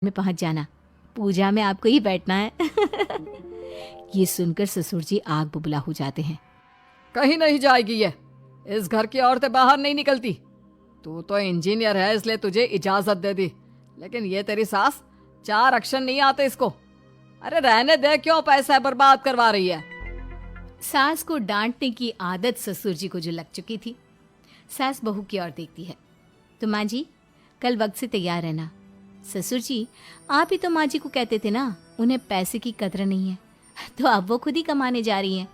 में पहुंच जाना, पूजा में आपको ही बैठना है। ये सुनकर ससुर जी आग बुबला हो जाते हैं। कहीं नहीं जाएगी ये, इस घर की औरतें बाहर नहीं निकलती। तू तो इंजीनियर है इसलिए तुझे इजाजत दे दी, लेकिन ये तेरी सास 4 अक्षर नहीं आते इसको। अरे रहने दे, क्यों पैसा बर्बाद करवा रही है। सास को डांटने की आदत ससुर जी को जो लग चुकी थी। सास बहू की ओर देखती है। तो माँ जी कल वक्त से तैयार रहना। ससुर जी आप ही तो माँ जी को कहते थे ना उन्हें पैसे की कदर नहीं है, तो अब वो खुद ही कमाने जा रही हैं।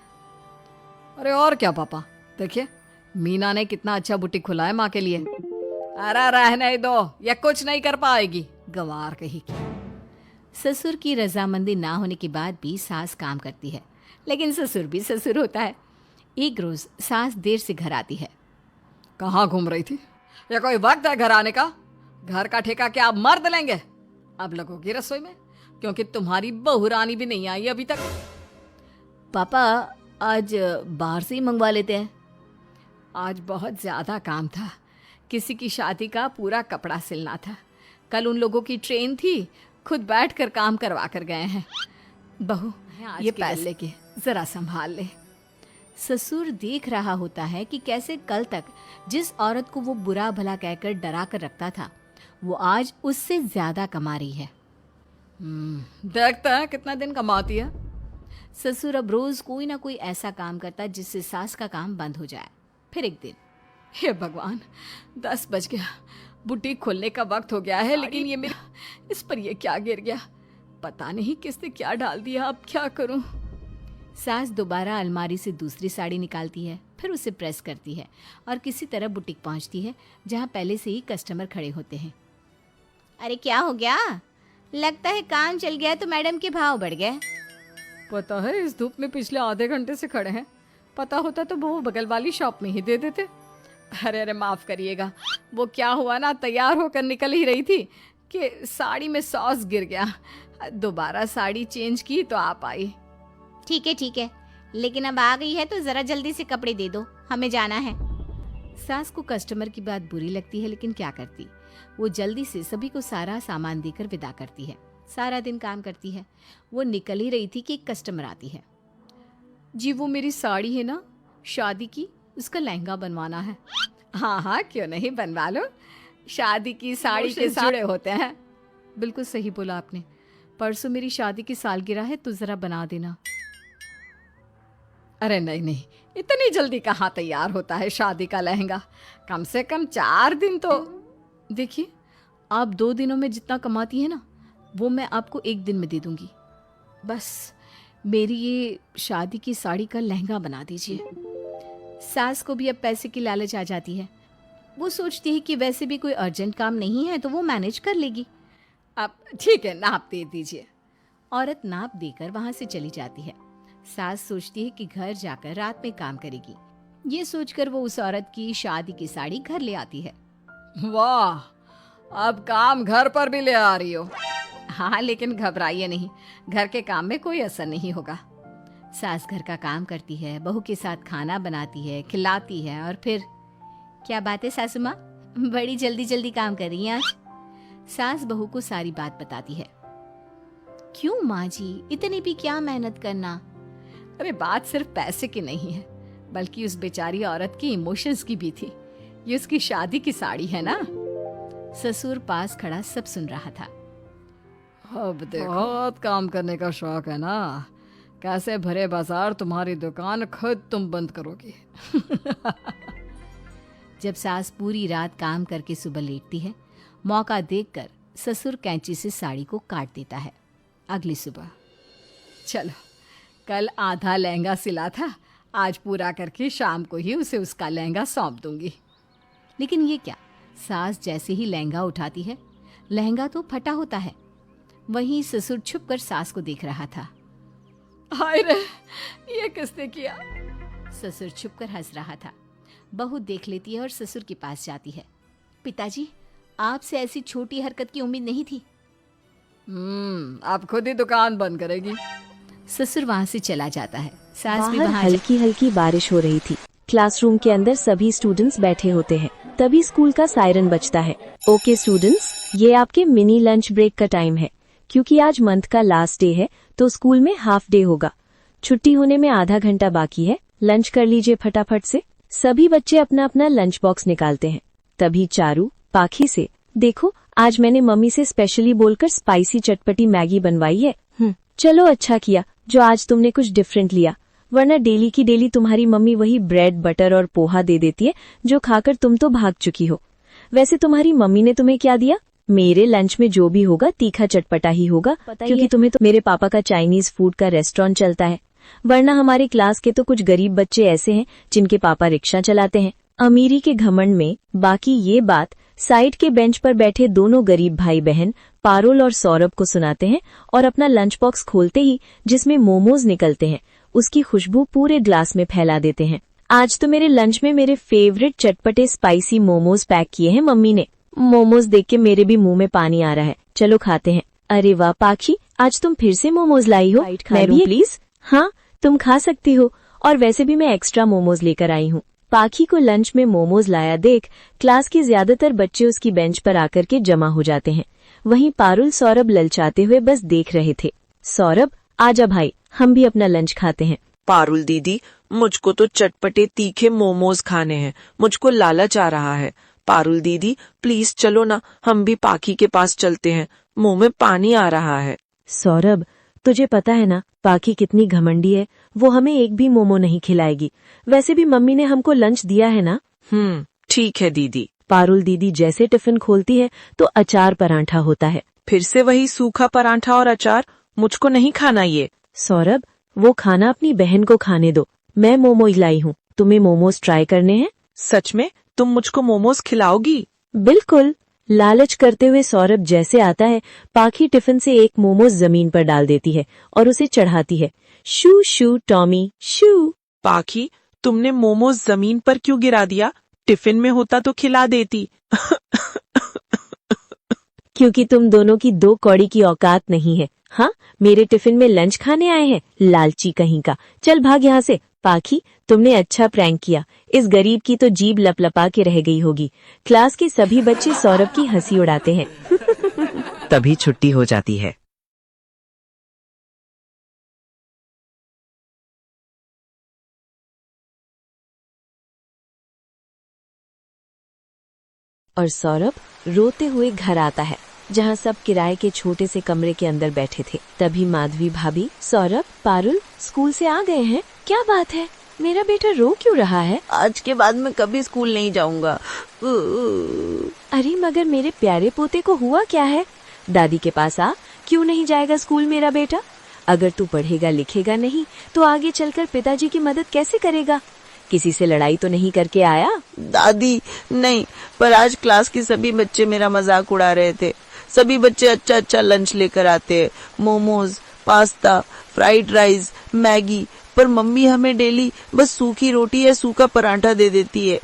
अरे और क्या पापा, देखिए मीना ने कितना अच्छा बुटीक खुला है माँ के लिए। अरे रहने दो, ये कुछ नहीं कर पाएगी, गंवार कहीं की। ससुर की रजामंदी ना होने के बाद भी सास काम करती है, लेकिन ससुर भी ससुर होता है। एक रोज सास देर से घर आती है। कहाँ घूम रही थी? या कोई वक्त है घर आने का? घर का ठेका क्या आप मर्द लेंगे? अब लगोगी रसोई में, क्योंकि तुम्हारी बहू रानी भी नहीं आई अभी तक। पापा आज बाहर से ही मंगवा लेते हैं। आज बहुत ज्यादा काम था, किसी की शादी का पूरा कपड़ा सिलना था। कल उन लोगों की ट्रेन थी, खुद बैठ कर काम करवा कर गए हैं। बहू ये पैसे लेके जरा संभाल ले। ससुर देख रहा होता है कि कैसे कल तक जिस औरत को वो बुरा भला कहकर डरा कर रखता था, वो आज उससे ज्यादा कमा रही है। देखते हैं कितना दिन कमाती है। ससुर अब रोज कोई ना कोई ऐसा काम करता जिससे सास का काम बंद हो जाए। फिर एक दिन, हे भगवान 10 बज गया, बुटीक खोलने का वक्त हो गया है, लेकिन ये मेरा इस पर ये क्या गिर गया, पता नहीं किसने क्या डाल दिया, अब क्या करूं। सास दोबारा अलमारी से दूसरी साड़ी निकालती है, फिर उसे प्रेस करती है और किसी तरह बुटीक पहुंचती है जहां पहले से ही कस्टमर खड़े होते हैं। अरे क्या हो गया? लगता है काम चल गया तो मैडम के भाव बढ़ गए। पता है इस धूप में पिछले आधे घंटे से खड़े हैं, पता होता तो वो बगल वाली शॉप में ही दे देते। अरे अरे माफ करिएगा, वो क्या हुआ ना, तैयार होकर निकल ही रही थी कि साड़ी में सॉस गिर गया। दोबारा साड़ी चेंज की तो आप आई। ठीक है, लेकिन अब आ गई है तो जरा जल्दी से कपड़े दे दो, हमें जाना है। सास को कस्टमर की बात बुरी लगती है, लेकिन क्या करती, वो जल्दी से सभी को सारा सामान देकर विदा करती है। सारा दिन काम करती है। वो निकल ही रही थी कि एक कस्टमर आती है। जी वो मेरी साड़ी है ना शादी की, उसका लहंगा बनवाना है। हाँ हाँ क्यों नहीं, बनवा लो। शादी की साड़ी के जुड़े होते हैं। बिल्कुल सही बोला आपने, परसों मेरी शादी की सालगिरह है तो जरा बना देना। अरे नहीं नहीं, इतनी जल्दी कहाँ तैयार होता है शादी का लहंगा, कम से कम 4 दिन तो। देखिए आप 2 दिनों में जितना कमाती है ना, वो मैं आपको 1 दिन में दे दूंगी। बस मेरी ये शादी की साड़ी का लहंगा बना दीजिए। सास को भी अब पैसे की लालच आ जाती है। वो सोचती है कि वैसे भी कोई अर्जेंट काम नहीं है तो वो मैनेज कर लेगी। आप ठीक है, नाप दे दीजिए। औरत नाप देकर वहां से चली जाती है। सास सोचती है कि घर जाकर रात में काम करेगी। ये सोचकर वो उस औरत की शादी की साड़ी घर ले आती है। वाह, अब काम घर पर भी ले आ रही हो। हाँ लेकिन घबराइए नहीं, घर के काम में कोई असर नहीं होगा। सास घर का काम करती है, बहू के साथ खाना बनाती है, खिलाती है, और फिर क्या बात है सासू माँ, बड़ी जल्दी जल्दी काम कर रही हैं आज। सास बहू को सारी बात बताती है। क्यों माँ जी, इतनी भी क्या मेहनत करना। अरे बात सिर्फ पैसे की नहीं है, बल्कि उस बेचारी औरत की इमोशंस की भी थी। ये उसकी शादी की साड़ी है ना। ससुर पास खड़ा सब सुन रहा था। अब देखो, बहुत काम करने का शौक है ना, कैसे भरे बाजार तुम्हारी दुकान खुद तुम बंद करोगी। जब सास पूरी रात काम करके सुबह लेटती है, मौका देखकर ससुर कैंची से साड़ी को काट देता है। अगली सुबह, चलो कल आधा लहंगा सिला था, आज पूरा करके शाम को ही उसे उसका लहंगा सौंप दूंगी। लेकिन ये क्या, सास जैसे ही लहंगा उठाती है, लहंगा तो फटा होता है। वहीं ससुर छुपकर सास को देख रहा था। हाय रे, ये किसने किया? ससुर छुपकर हंस रहा था। बहू देख लेती है और ससुर के पास जाती है। पिताजी, आपसे ऐसी छोटी हरकत की उम्मीद नहीं थी। आप खुद ही दुकान बंद करेगी। ससुर वहां से चला जाता है। सास भी बाहर वहां हल्की हल्की बारिश हो रही थी। क्लासरूम के अंदर सभी स्टूडेंट्स बैठे होते हैं। तभी स्कूल का सायरन बजता है। ओके स्टूडेंट्स, ये आपके मिनी लंच ब्रेक का टाइम है। क्योंकि आज मंथ का लास्ट डे है तो स्कूल में हाफ डे होगा। छुट्टी होने में आधा घंटा बाकी है, लंच कर लीजिए फटाफट से। सभी बच्चे अपना अपना लंच बॉक्स निकालते हैं। तभी चारू पाखी से, देखो आज मैंने मम्मी से स्पेशली बोलकर स्पाइसी चटपटी मैगी बनवाई है। चलो अच्छा किया जो आज तुमने कुछ डिफरेंट लिया, वरना डेली की डेली तुम्हारी मम्मी वही ब्रेड बटर और पोहा दे देती है जो खाकर तुम तो भाग चुकी हो। वैसे तुम्हारी मम्मी ने तुम्हें क्या दिया? मेरे लंच में जो भी होगा तीखा चटपटा ही होगा, क्योंकि तुम्हें तो मेरे पापा का चाइनीज फूड का रेस्टोरेंट चलता है। वरना हमारे क्लास के तो कुछ गरीब बच्चे ऐसे हैं जिनके पापा रिक्शा चलाते हैं। अमीरी के घमंड में बाकी ये बात साइड के बेंच पर बैठे दोनों गरीब भाई बहन पारुल और सौरभ को सुनाते हैं और अपना लंच बॉक्स खोलते ही जिसमें मोमोज निकलते हैं उसकी खुशबू पूरे ग्लास में फैला देते हैं। आज तो मेरे लंच में मेरे फेवरेट चटपटे स्पाइसी मोमोज पैक किए हैं मम्मी ने। मोमोज देख के मेरे भी मुंह में पानी आ रहा है। चलो खाते हैं। अरे वाह पाखी, आज तुम फिर से मोमोज लाई हो। मैं भी प्लीज? हाँ तुम खा सकती हो, और वैसे भी मैं एक्स्ट्रा मोमोज लेकर आई हूँ। पाखी को लंच में मोमोज लाया देख क्लास के ज्यादातर बच्चे उसकी बेंच पर आकर के जमा हो जाते हैं। वहीं पारुल सौरभ ललचाते हुए बस देख रहे थे। सौरभ आजा भाई, हम भी अपना लंच खाते हैं। पारुल दीदी, मुझको तो चटपटे तीखे मोमोज खाने हैं, मुझको लालच आ रहा है। पारुल दीदी प्लीज चलो ना, हम भी पाखी के पास चलते हैं, मुंह में पानी आ रहा है। सौरभ तुझे पता है ना पाखी कितनी घमंडी है, वो हमें एक भी मोमो नहीं खिलाएगी। वैसे भी मम्मी ने हमको लंच दिया है ना। ठीक है दीदी। पारुल दीदी जैसे टिफिन खोलती है तो अचार परांठा होता है। फिर से वही सूखा परांठा और अचार, मुझको नहीं खाना ये। सौरभ वो खाना अपनी बहन को खाने दो, मैं मोमोज लाई हूँ, तुम्हें मोमोज ट्राई करने हैं? सच में तुम मुझको मोमोज खिलाओगी? बिल्कुल। लालच करते हुए सौरभ जैसे आता है, पाखी टिफिन से एक मोमोज जमीन पर डाल देती है और उसे चढ़ाती है। शू शू टॉमी शू। पाखी तुमने मोमोज जमीन पर क्यों गिरा दिया? टिफिन में होता तो खिला देती। क्योंकि तुम दोनों की दो कौड़ी की औकात नहीं है। हाँ मेरे टिफिन में लंच खाने आए हैं, लालची कहीं का। चल भाग यहाँ से। पाखी तुमने अच्छा प्रैंक किया, इस गरीब की तो जीभ लपलपा के रह गई होगी। क्लास के सभी बच्चे सौरभ की हंसी उड़ाते हैं। तभी छुट्टी हो जाती है। और सौरभ रोते हुए घर आता है, जहाँ सब किराए के छोटे से कमरे के अंदर बैठे थे। तभी माधवी भाभी, सौरभ पारुल स्कूल से आ गए हैं। क्या बात है, मेरा बेटा रो क्यों रहा है? आज के बाद मैं कभी स्कूल नहीं जाऊंगा। अरे मगर मेरे प्यारे पोते को हुआ क्या है? दादी के पास आ, क्यों नहीं जाएगा स्कूल मेरा बेटा? अगर तू पढ़ेगा लिखेगा नहीं तो आगे चलकर पिताजी की मदद कैसे करेगा? किसी से लड़ाई तो नहीं करके आया? दादी नहीं, पर आज क्लास के सभी बच्चे मेरा मजाक उड़ा रहे थे। सभी बच्चे अच्छा अच्छा लंच लेकर आते हैं, momos, pasta, fried rice, Maggi, पर मम्मी हमें डेली बस सूखी रोटी या सूखा पराठा दे देती है।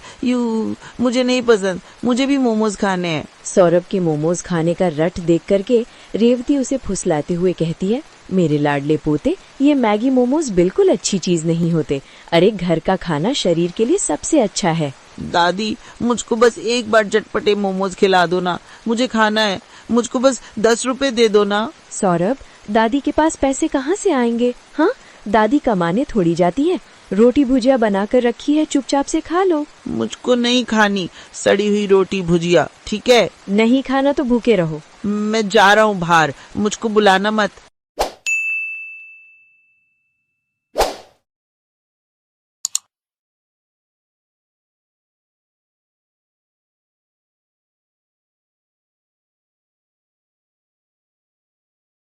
मुझे नहीं पसंद, मुझे भी मोमोज खाने हैं। सौरभ के मोमोज खाने का रट देख करके रेवती उसे फुसलाते हुए कहती है, मेरे लाडले पोते, ये मैगी मोमोज बिल्कुल अच्छी चीज नहीं होते। अरे घर का खाना शरीर के लिए सबसे अच्छा है। दादी मुझको बस एक बार चटपटे मोमोज खिला दो ना, मुझे खाना है। मुझको बस 10 रुपए दे दो ना। सौरभ दादी के पास पैसे कहाँ से आएंगे? हाँ दादी कमाने थोड़ी जाती है। रोटी भुजिया बनाकर रखी है, चुपचाप से खा लो। मुझको नहीं खानी सड़ी हुई रोटी भुजिया, ठीक है? नहीं खाना तो भूखे रहो। मैं जा रहा हूँ बाहर, मुझको बुलाना मत।